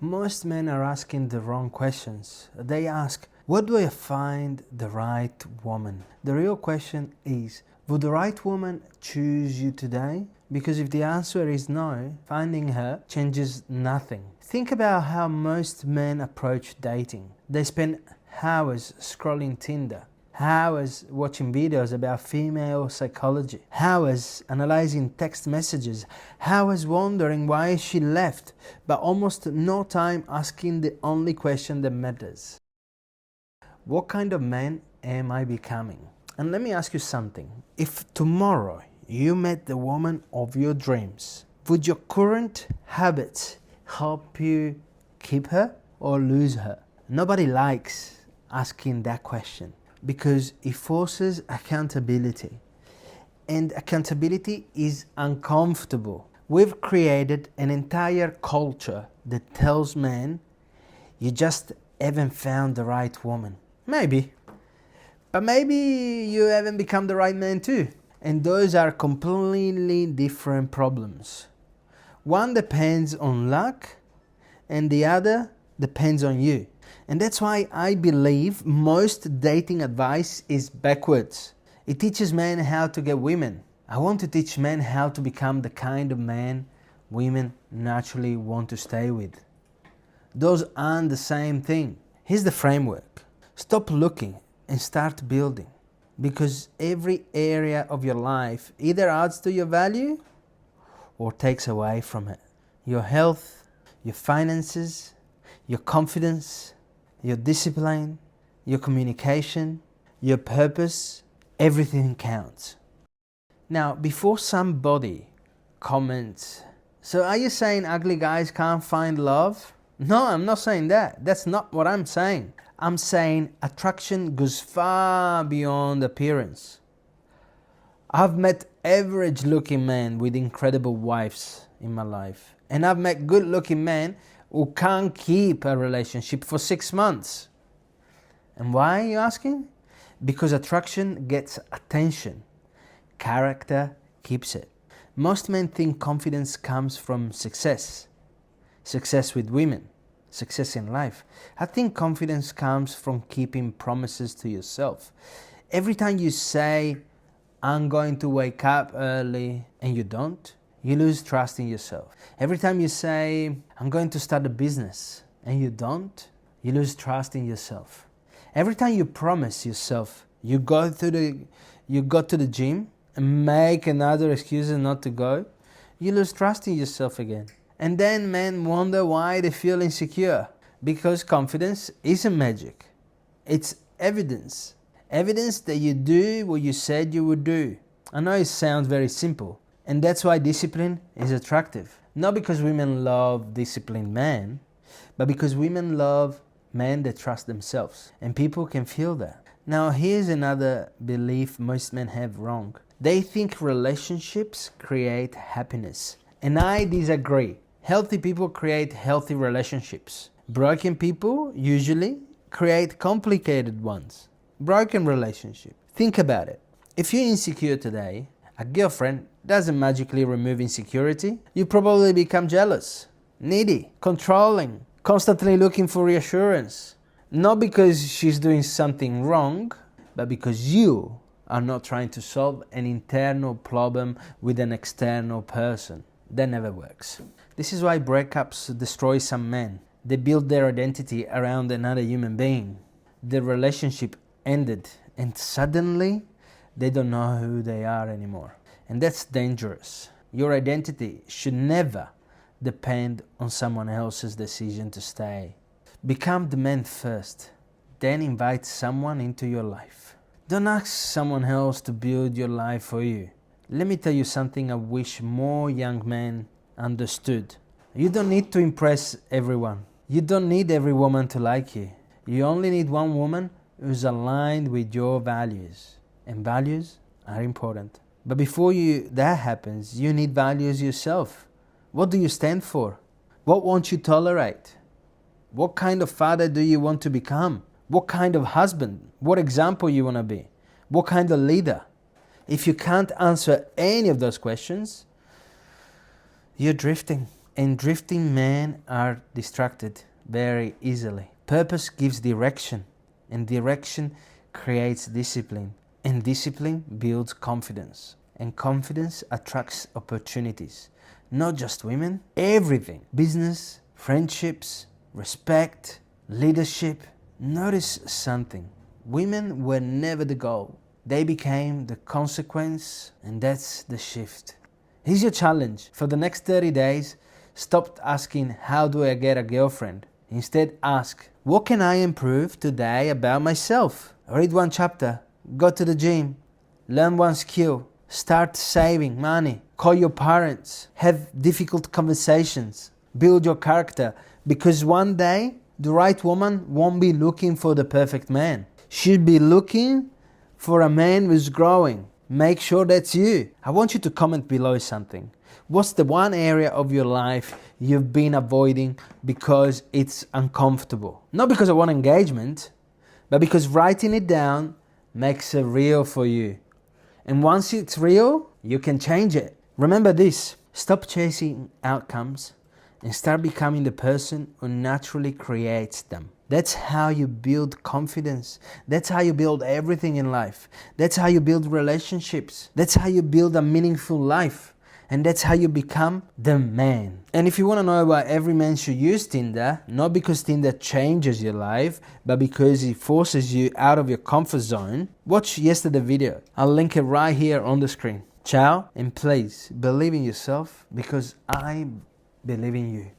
Most men are asking the wrong questions. They ask, what do I find the right woman? The real question is, would the right woman choose you today? Because if the answer is no, finding her changes nothing. Think about how most men approach dating. They spend hours scrolling Tinder, hours watching videos about female psychology, hours analyzing text messages, hours wondering why she left, but almost no time asking the only question that matters. What kind of man am I becoming? And let me ask you something. If tomorrow you met the woman of your dreams, would your current habits help you keep her or lose her? Nobody likes asking that question because it forces accountability. And accountability is uncomfortable. We've created an entire culture that tells men, you just haven't found the right woman. Maybe. But maybe you haven't become the right man too. And those are completely different problems. One depends on luck and the other depends on you. And that's why I believe most dating advice is backwards. It teaches men how to get women. I want to teach men how to become the kind of man women naturally want to stay with. Those aren't the same thing. Here's the framework. Stop looking and start building. Because every area of your life either adds to your value or takes away from it. Your health, your finances, your confidence, your discipline, your communication, your purpose, everything counts. Now, before somebody comments, so are you saying ugly guys can't find love? No, I'm not saying that. That's not what I'm saying. I'm saying attraction goes far beyond appearance. I've met average looking men with incredible wives in my life. And I've met good looking men who can't keep a relationship for 6 months. And why, are you asking? Because attraction gets attention. Character keeps it. Most men think confidence comes from success. Success with women. Success in life. I think confidence comes from keeping promises to yourself. Every time you say, I'm going to wake up early, and you don't, you lose trust in yourself. Every time you say, I'm going to start a business, and you don't, you lose trust in yourself. Every time you promise yourself, you go to the gym and make another excuse not to go, you lose trust in yourself again. And then men wonder why they feel insecure. Because confidence isn't magic. It's evidence. Evidence that you do what you said you would do. I know it sounds very simple. And that's why discipline is attractive. Not because women love disciplined men, but because women love men that trust themselves. And people can feel that. Now here's another belief most men have wrong. They think relationships create happiness. And I disagree. Healthy people create healthy relationships. Broken people usually create complicated ones. Broken relationship. Think about it. If you're insecure today, a girlfriend doesn't magically remove insecurity. You probably become jealous, needy, controlling, constantly looking for reassurance. Not because she's doing something wrong, but because you are not trying to solve an internal problem with an external person. That never works. This is why breakups destroy some men. They build their identity around another human being. The relationship ended and suddenly they don't know who they are anymore. And that's dangerous. Your identity should never depend on someone else's decision to stay. Become the man first, then invite someone into your life. Don't ask someone else to build your life for you. Let me tell you something I wish more young men understood. You don't need to impress everyone. You don't need every woman to like you. You only need one woman who's aligned with your values. And values are important. But before that happens, you need values yourself. What do you stand for? What won't you tolerate? What kind of father do you want to become? What kind of husband? What example you want to be? What kind of leader? If you can't answer any of those questions, you're drifting. And drifting men are distracted very easily. Purpose gives direction, and direction creates discipline, and discipline builds confidence, and confidence attracts opportunities. Not just women, everything. Business, friendships, respect, leadership. Notice something. Women were never the goal. They became the consequence, and that's the shift. Here's your challenge. For the next 30 days, stop asking, how do I get a girlfriend? Instead ask, what can I improve today about myself? Read one chapter, go to the gym, learn one skill, start saving money, call your parents, have difficult conversations, build your character, because one day the right woman won't be looking for the perfect man. She'll be looking for a man who's growing. Make sure that's you. I want you to comment below something. What's the one area of your life you've been avoiding because it's uncomfortable? Not because of one engagement, but because writing it down makes it real for you. And once it's real, you can change it. Remember this, stop chasing outcomes and start becoming the person who naturally creates them. That's how you build confidence. That's how you build everything in life. That's how you build relationships. That's how you build a meaningful life. And that's how you become the man. And if you want to know why every man should use Tinder, not because Tinder changes your life, but because it forces you out of your comfort zone, watch yesterday's video. I'll link it right here on the screen. Ciao, and please believe in yourself because I believe in you.